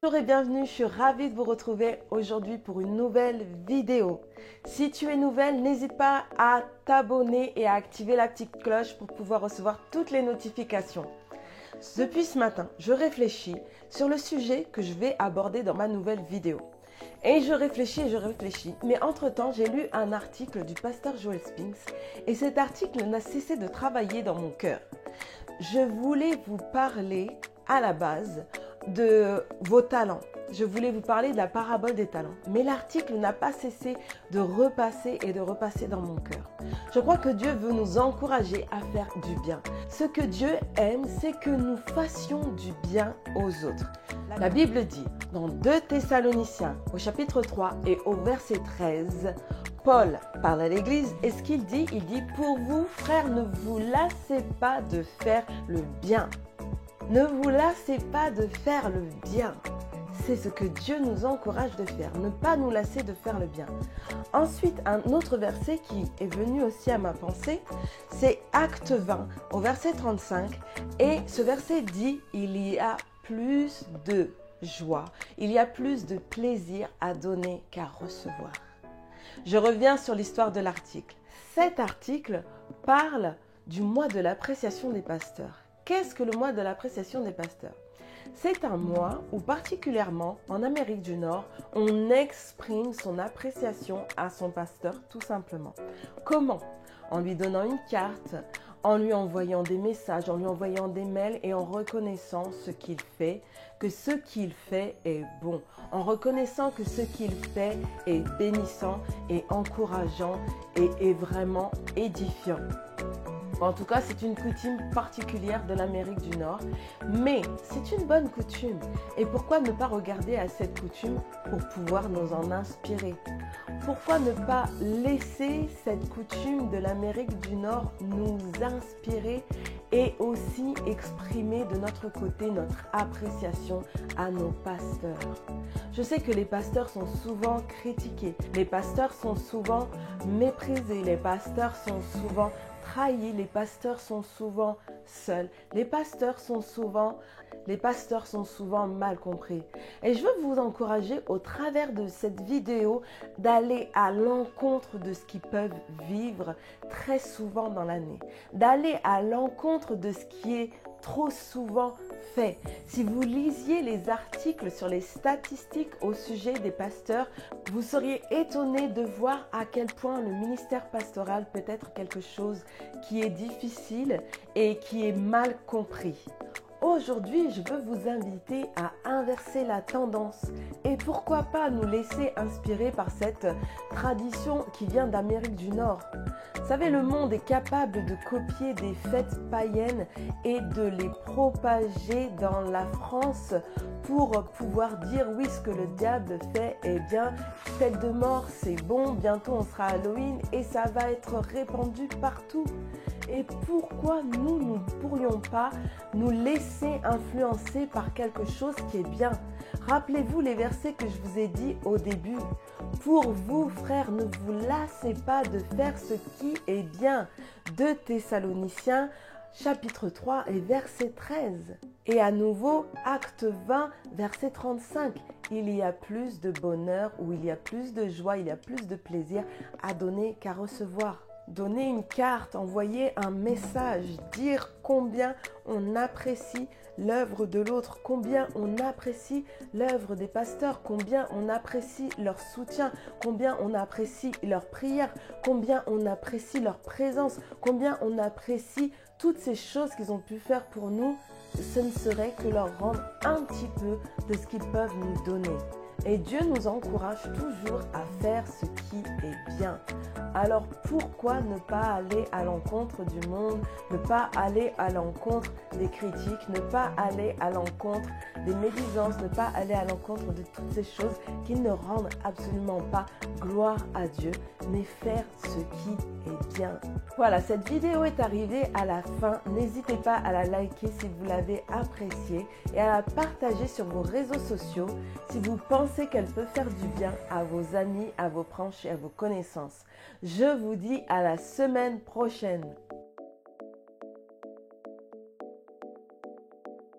Bonjour et bienvenue, je suis ravie de vous retrouver aujourd'hui pour une nouvelle vidéo. Si tu es nouvelle, n'hésite pas à t'abonner et à activer la petite cloche pour pouvoir recevoir toutes les notifications. Depuis ce matin, je réfléchis sur le sujet que je vais aborder dans ma nouvelle vidéo. Et je réfléchis, mais entre-temps, j'ai lu un article du pasteur Joel Spinks et cet article n'a cessé de travailler dans mon cœur. Je voulais vous parler à la base de vos talents. Je voulais vous parler de la parabole des talents. Mais l'article n'a pas cessé de repasser et de repasser dans mon cœur. Je crois que Dieu veut nous encourager à faire du bien. Ce que Dieu aime, c'est que nous fassions du bien aux autres. La Bible dit dans 2 Thessaloniciens au chapitre 3 et au verset 13, Paul parle à l'église et ce qu'il dit, il dit « Pour vous, frères, ne vous lassez pas de faire le bien ». Ne vous lassez pas de faire le bien. C'est ce que Dieu nous encourage de faire, ne pas nous lasser de faire le bien. Ensuite, un autre verset qui est venu aussi à ma pensée, c'est Acte 20 au verset 35. Et ce verset dit, il y a plus de joie, il y a plus de plaisir à donner qu'à recevoir. Je reviens sur l'histoire de l'article. Cet article parle du mois de l'appréciation des pasteurs. Qu'est-ce que le mois de l'appréciation des pasteurs? C'est un mois où particulièrement en Amérique du Nord, on exprime son appréciation à son pasteur tout simplement. Comment? En lui donnant une carte, en lui envoyant des messages, en lui envoyant des mails et en reconnaissant ce qu'il fait, que ce qu'il fait est bon, en reconnaissant que ce qu'il fait est bénissant et encourageant et est vraiment édifiant. En tout cas, c'est une coutume particulière de l'Amérique du Nord, mais c'est une bonne coutume. Et pourquoi ne pas regarder à cette coutume pour pouvoir nous en inspirer? Pourquoi ne pas laisser cette coutume de l'Amérique du Nord nous inspirer et aussi exprimer de notre côté notre appréciation à nos pasteurs? Je sais que les pasteurs sont souvent critiqués, les pasteurs sont souvent méprisés, les pasteurs sont souvent trahis, les pasteurs sont souvent seuls, les pasteurs sont souvent mal compris. Et je veux vous encourager au travers de cette vidéo d'aller à l'encontre de ce qu'ils peuvent vivre très souvent dans l'année, d'aller à l'encontre de ce qui est trop souvent fait. Si vous lisiez les articles sur les statistiques au sujet des pasteurs, vous seriez étonné de voir à quel point le ministère pastoral peut être quelque chose qui est difficile et qui est mal compris. Aujourd'hui, je veux vous inviter à inverser la tendance et pourquoi pas nous laisser inspirer par cette tradition qui vient d'Amérique du Nord. Vous savez, le monde est capable de copier des fêtes païennes et de les propager dans la France pour pouvoir dire oui, ce que le diable fait est bien, fête de mort, c'est bon, bientôt on sera Halloween et ça va être répandu partout. Et pourquoi nous ne pourrions pas nous laisser influencer par quelque chose qui est bien? Rappelez-vous les versets que je vous ai dit au début. Pour vous, frères, ne vous lassez pas de faire ce qui est bien. 2 Thessaloniciens, chapitre 3 et verset 13. Et à nouveau, Acte 20, verset 35. Il y a plus de bonheur, ou il y a plus de joie, il y a plus de plaisir à donner qu'à recevoir. Donner une carte, envoyer un message, dire combien on apprécie l'œuvre de l'autre, combien on apprécie l'œuvre des pasteurs, combien on apprécie leur soutien, combien on apprécie leur prière, combien on apprécie leur présence, combien on apprécie toutes ces choses qu'ils ont pu faire pour nous, ce ne serait que leur rendre un petit peu de ce qu'ils peuvent nous donner. Et Dieu nous encourage toujours à faire ce qui est bien. Alors pourquoi ne pas aller à l'encontre du monde, ne pas aller à l'encontre des critiques, ne pas aller à l'encontre des médisances, ne pas aller à l'encontre de toutes ces choses qui ne rendent absolument pas gloire à Dieu, mais faire ce qui est bien. Voilà, cette vidéo est arrivée à la fin. N'hésitez pas à la liker si vous l'avez appréciée et à la partager sur vos réseaux sociaux si vous pensez qu'elle peut faire du bien à vos amis, à vos proches et à vos connaissances. Je vous dis à la semaine prochaine.